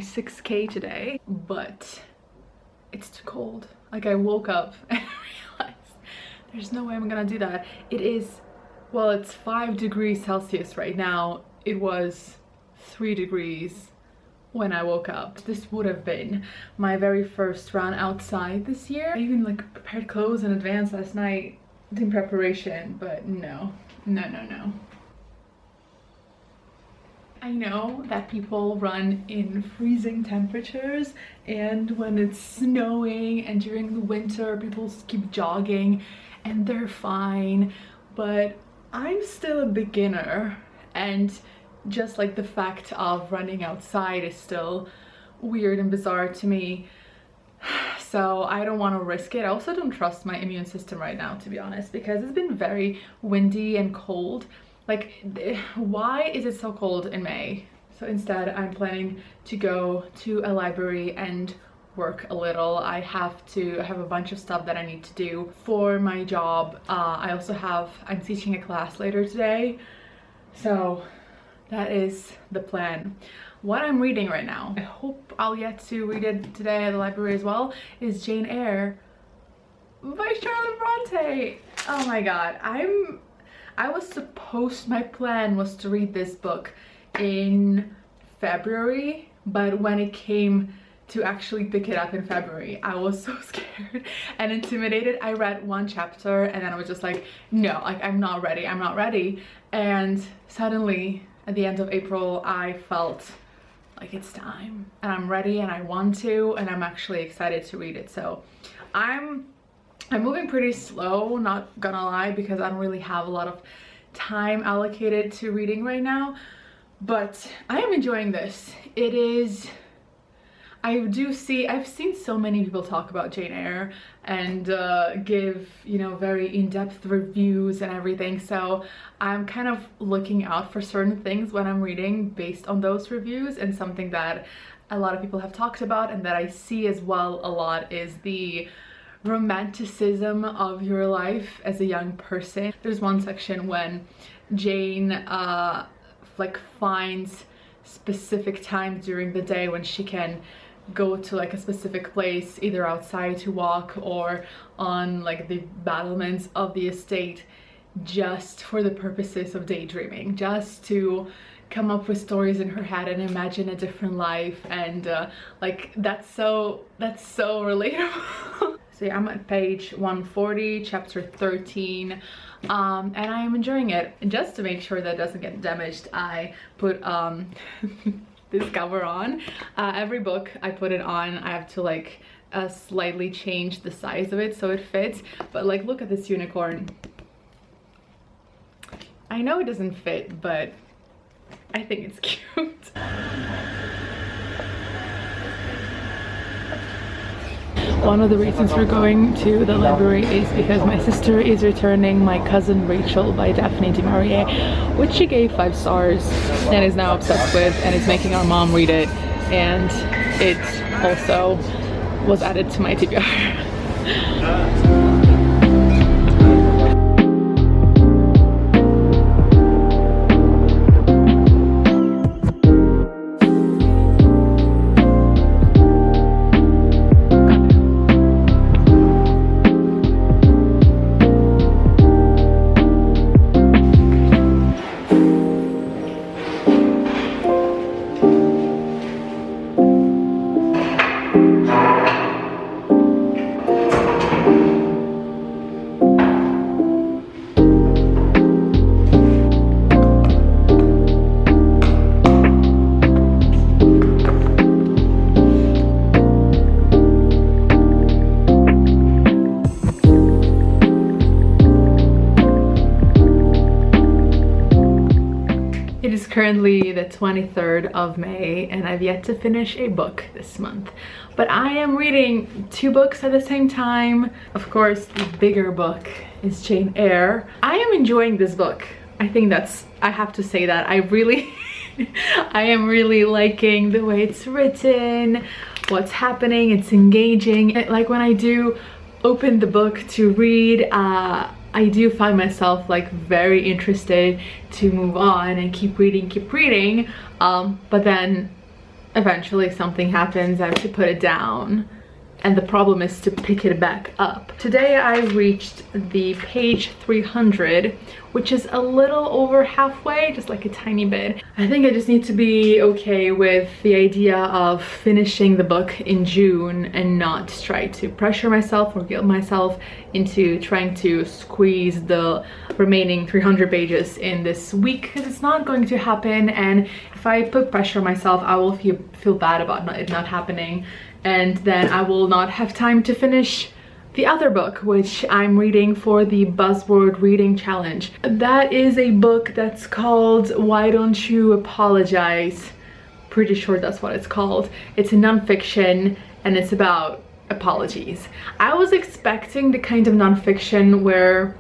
6K today, but it's too cold. Like, I woke up and realized there's no way I'm gonna do that. It is, well, it's 5 degrees Celsius right now. It was 3 degrees when I woke up. This would have been my very first run outside this year. I even like prepared clothes in advance last night in preparation, but no. I know that people run in freezing temperatures, and when it's snowing and during the winter people keep jogging and they're fine, but I'm still a beginner, and just like the fact of running outside is still weird and bizarre to me. So I don't want to risk it. I also don't trust my immune system right now, to be honest, because it's been very windy and cold. Like, why is it so cold in May? So instead I'm planning to go to a library and work a little. I have a bunch of stuff that I need to do for my job. I'm teaching a class later today, so that is the plan. What I'm reading right now, I hope I'll get to read it today at the library as well, is Jane Eyre by Charlotte Bronte. Oh my god, my plan was to read this book in February, but when it came to actually pick it up in February, I was so scared and intimidated. I read 1 chapter and then I was just like, no, like, I'm not ready. And suddenly at the end of April, I felt like it's time and I'm ready and I want to, and I'm actually excited to read it. So I'm moving pretty slow, not gonna lie, because I don't really have a lot of time allocated to reading right now, but I am enjoying this. It is, I've seen so many people talk about Jane Eyre and give, you know, very in-depth reviews and everything, so I'm kind of looking out for certain things when I'm reading based on those reviews. And something that a lot of people have talked about and that I see as well a lot is the romanticism of your life as a young person. There's one section when Jane like finds specific times during the day when she can go to like a specific place, either outside to walk or on like the battlements of the estate, just for the purposes of daydreaming, just to come up with stories in her head and imagine a different life. And like, that's so relatable. So yeah, I'm at page 140, chapter 13, and I am enjoying it. And just to make sure that it doesn't get damaged, I put this cover on. Every book I put it on, I have to like slightly change the size of it so it fits. But like, look at this unicorn. I know it doesn't fit, but I think it's cute. One of the reasons we're going to the library is because my sister is returning My Cousin Rachel by Daphne du Maurier, which she gave 5 stars and is now obsessed with, and is making our mom read it, and it also was added to my TBR. Currently the 23rd of May and I've yet to finish a book this month, but I am reading 2 books at the same time. Of course, the bigger book is Jane Eyre. I am enjoying this book. I think I have to say that I am really liking the way it's written, what's happening. It's engaging. Like, when I do open the book to read, I do find myself like very interested to move on and keep reading, but then eventually something happens, I have to put it down. And the problem is to pick it back up. Today I reached the page 300, which is a little over halfway, just like a tiny bit. I think I just need to be okay with the idea of finishing the book in June and not try to pressure myself or guilt myself into trying to squeeze the remaining 300 pages in this week, because it's not going to happen. And if I put pressure on myself, I will feel bad about it not happening. And then I will not have time to finish the other book, which I'm reading for the Buzzword Reading Challenge. That is a book that's called Why Don't You Apologize? Pretty sure that's what it's called. It's a nonfiction and it's about apologies. I was expecting the kind of nonfiction where,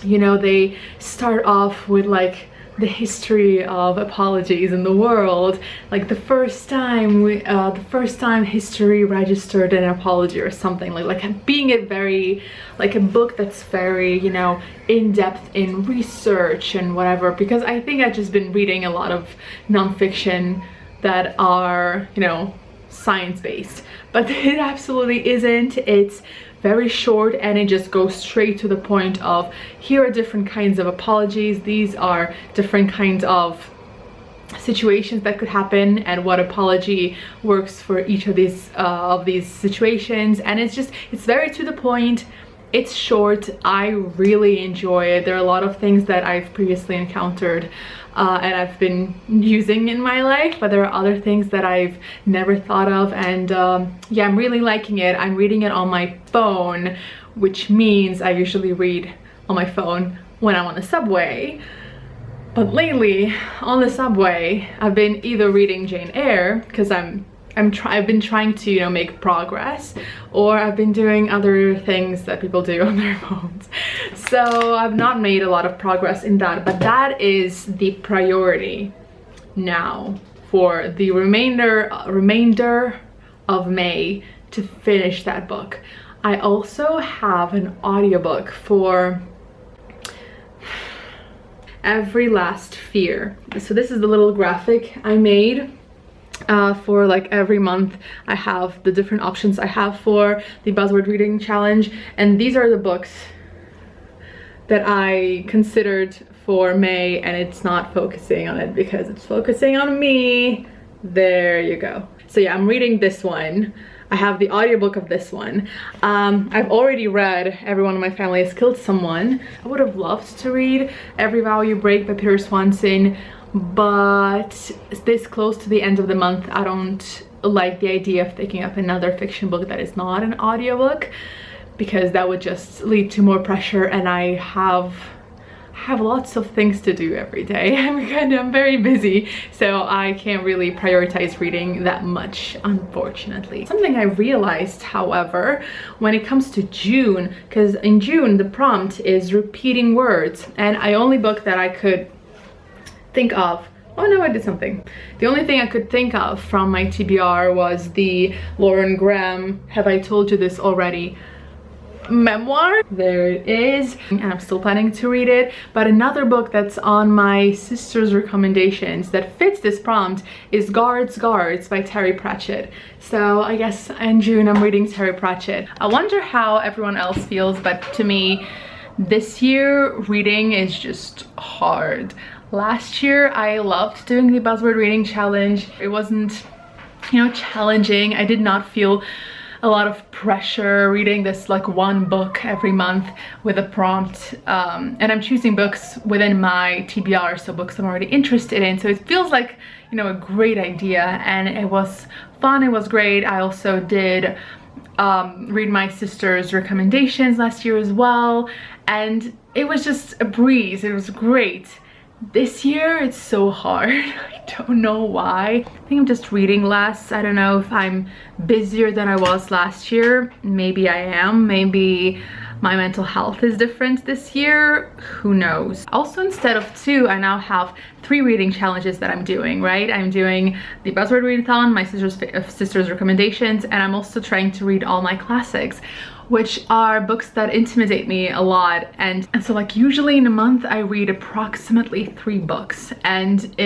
you know, they start off with like the history of apologies in the world, like the first time history registered an apology or something, like being it very like a book that's very, you know, in-depth in research and whatever, because I think I've just been reading a lot of nonfiction that are, you know, science-based, but it absolutely isn't. It's very short and it just goes straight to the point of, here are different kinds of apologies, these are different kinds of situations that could happen and what apology works for each of these situations. And it's very to the point. It's short. I really enjoy it. There are a lot of things that I've previously encountered and I've been using in my life, but there are other things that I've never thought of. And yeah, I'm really liking it. I'm reading it on my phone, which means I usually read on my phone when I'm on the subway. But lately on the subway, I've been either reading Jane Eyre, because I've been trying to, you know, make progress, or I've been doing other things that people do on their phones. So I've not made a lot of progress in that, but that is the priority now for the remainder of May to finish that book. I also have an audiobook for Every Last Fear. So this is the little graphic I made. For like every month I have the different options I have for the Buzzword Reading Challenge, and these are the books that I considered for May, and it's not focusing on it because it's focusing on me. There you go. So yeah, I'm reading this one. I have the audiobook of this one. I've already read Everyone in My Family Has Killed Someone. I would have loved to read Every Vow You Break by Peter Swanson, but this close to the end of the month, I don't like the idea of picking up another fiction book that is not an audiobook, because that would just lead to more pressure, and I have lots of things to do every day. I'm very busy, so I can't really prioritize reading that much, unfortunately. Something I realized, however, when it comes to June, because in June the prompt is repeating words, and the only book that I could think of, oh no, I did something. The only thing I could think of from my TBR was the Lauren Graham Have I Told You This Already memoir. There it is, and I'm still planning to read it. But another book that's on my sister's recommendations that fits this prompt is Guards Guards by Terry Pratchett. So I guess in June I'm reading Terry Pratchett. I wonder how everyone else feels, but to me this year reading is just hard. Last year I loved doing the Buzzword Reading Challenge. It wasn't, you know, challenging. I did not feel a lot of pressure reading this like one book every month with a prompt, and I'm choosing books within my TBR, so books I'm already interested in, so it feels like, you know, a great idea, and it was fun, it was great. I also did read my sister's recommendations last year as well, and it was just a breeze. It was great. This year it's so hard. I don't know why. I think I'm just reading less. I don't know if I'm busier than I was last year. Maybe I am. Maybe my mental health is different this year. Who knows? Also, instead of 2, I now have 3 reading challenges that I'm doing, right? I'm doing the Buzzword Readathon, my sister's recommendations, and I'm also trying to read all my classics, which are books that intimidate me a lot. And so like usually in a month I read approximately 3 books, and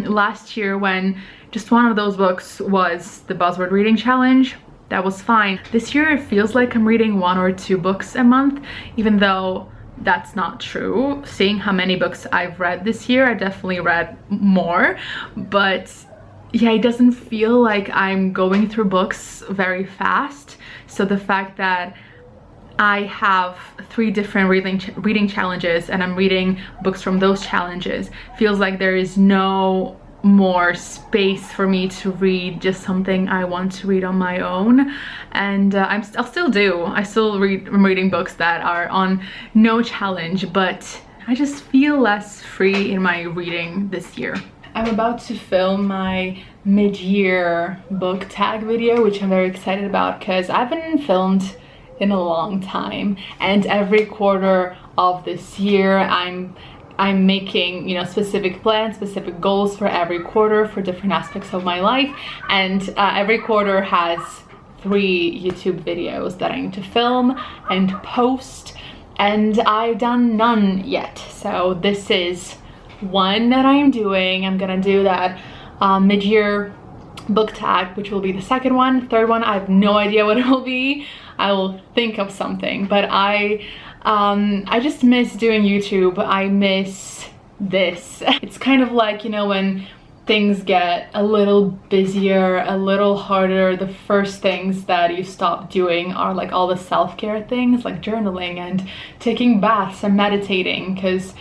last year when just one of those books was the Buzzword Reading Challenge. That was fine. This year it feels like I'm reading 1 or 2 books a month, even though that's not true. Seeing how many books I've read this year, I definitely read more, but yeah, it doesn't feel like I'm going through books very fast. So the fact that I have 3 different reading challenges and I'm reading books from those challenges feels like there is no more space for me to read just something I want to read on my own. And I'm still reading books that are on no challenge, but I just feel less free in my reading this year. I'm about to film my mid-year book tag video, which I'm very excited about because I haven't filmed in a long time, and every quarter of this year I'm making, you know, specific plans, specific goals for every quarter for different aspects of my life, and every quarter has 3 YouTube videos that I need to film and post, and I've done none yet. So this is one that I'm doing. I'm gonna do that mid-year book tag, which will be the second one. Third one, I have no idea what it will be. I will think of something, but I just miss doing YouTube. I miss this. It's kind of like, you know, when things get a little busier, a little harder, the first things that you stop doing are like all the self-care things like journaling and taking baths and meditating, because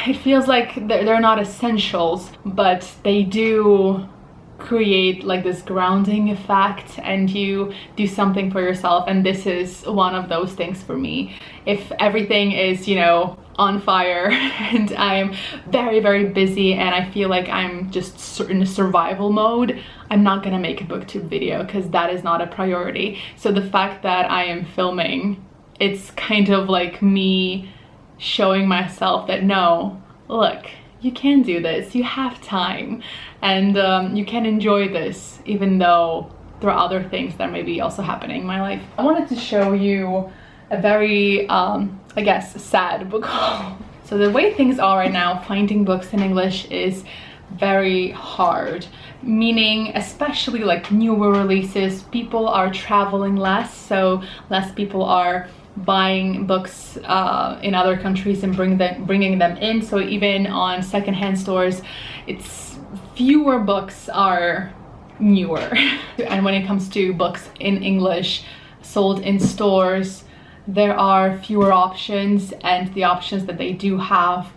it feels like they're not essentials, but they do create like this grounding effect, and you do something for yourself, and this is one of those things for me. If everything is, you know, on fire and I'm very, very busy and I feel like I'm just in a survival mode, I'm not gonna make a booktube video because that is not a priority. So the fact that I am filming, it's kind of like me showing myself that no, look, you can do this, you have time, and you can enjoy this even though there are other things that may be also happening in my life. I wanted to show you a very, I guess, sad book haul. So the way things are right now, finding books in English is very hard, meaning especially like newer releases, people are traveling less, so less people are buying books in other countries and bringing them in. So even on secondhand stores, it's fewer books are newer. And when it comes to books in English sold in stores, there are fewer options, and the options that they do have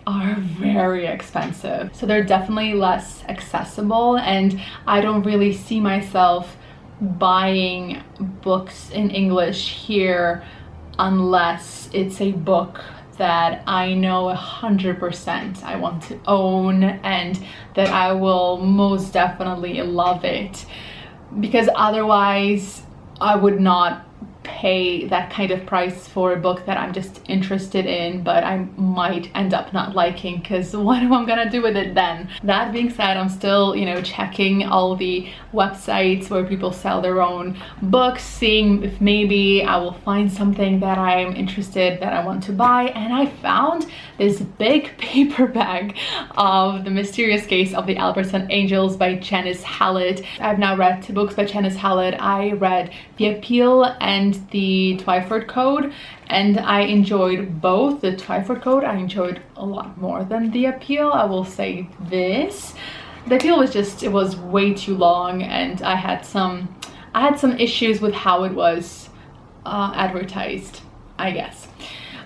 are very expensive. So they're definitely less accessible, and I don't really see myself buying books in English here unless it's a book that I know 100% I want to own and that I will most definitely love it, because otherwise I would not pay that kind of price for a book that I'm just interested in but I might end up not liking, because what am I gonna do with it then? That being said, I'm still, you know, checking all the websites where people sell their own books, seeing if maybe I will find something that I'm interested, that I want to buy. And I found this big paper bag of The Mysterious Case of the Albertson Angels by Janice Hallett. I've now read 2 books by Janice Hallett. I read The Appeal and the Twyford Code, and I enjoyed both. The Twyford Code I enjoyed a lot more than The Appeal, I will say this. The Appeal was just, it was way too long, and I had some issues with how it was advertised, I guess.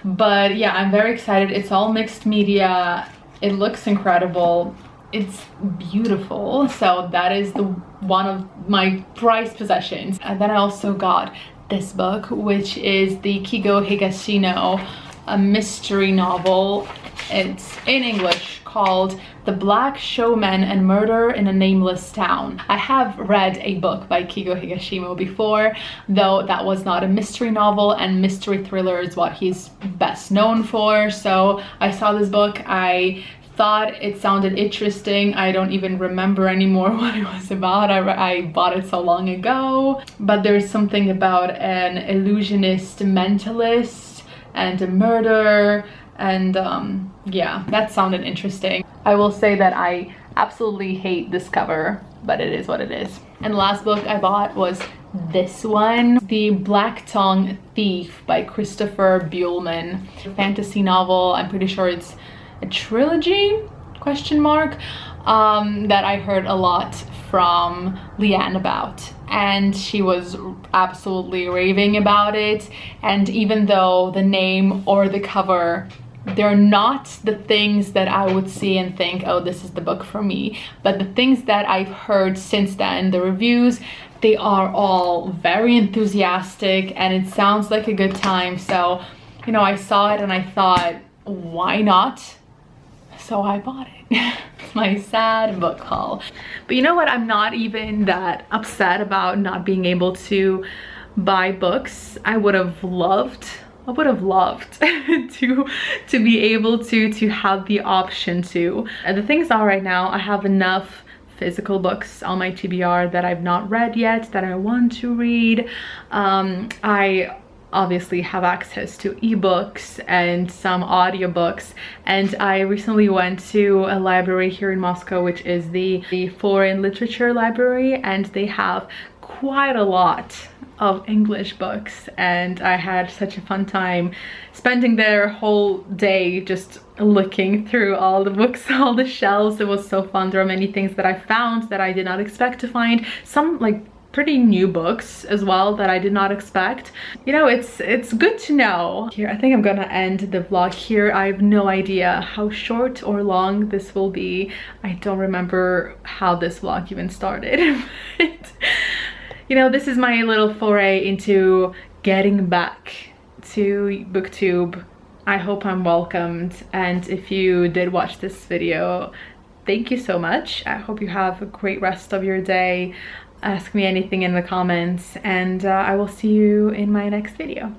But yeah, I'm very excited. It's all mixed media. It looks incredible. It's beautiful. So that is one of my prized possessions. And then I also got this book, which is the Kigo Higashino, a mystery novel. It's in English, called The Black Showman and Murder in a Nameless Town. I have read a book by Kigo Higashino before, though that was not a mystery novel, and mystery thriller is what he's best known for. So I saw this book, I thought it sounded interesting. I don't even remember anymore what it was about. I bought it so long ago. But there's something about an illusionist mentalist and a murder, and yeah, that sounded interesting. I will say that I Absolutely hate this cover, but it is what it is. And the last book I bought was this one, The Black Tongue Thief by Christopher Buehlman. Fantasy novel. I'm pretty sure it's a trilogy, question mark, that I heard a lot from Leanne about, and she was absolutely raving about it. And even though the name or the cover, they're not the things that I would see and think, oh, this is the book for me, but the things that I've heard since then, the reviews, they are all very enthusiastic and it sounds like a good time. So, you know, I saw it and I thought, why not? So I bought it. It's my sad book haul. But you know what? I'm not even that upset about not being able to buy books. I would have loved to be able to have the option to. And the things are right now, I have enough physical books on my TBR that I've not read yet, that I want to read. I obviously have access to ebooks and some audiobooks, and I recently went to a library here in Moscow, which is the Foreign Literature Library, and they have quite a lot of English books, and I had such a fun time spending their whole day just looking through all the books, all the shelves. It was so fun. There are many things that I found that I did not expect to find, some like pretty new books as well that I did not expect. You know, it's good to know. Here, I think I'm gonna end the vlog here. I have no idea how short or long this will be. I don't remember how this vlog even started. But, you know, this is my little foray into getting back to booktube. I hope I'm welcomed, and if you did watch this video, thank you so much. I hope you have a great rest of your day. Ask me anything in the comments, and I will see you in my next video.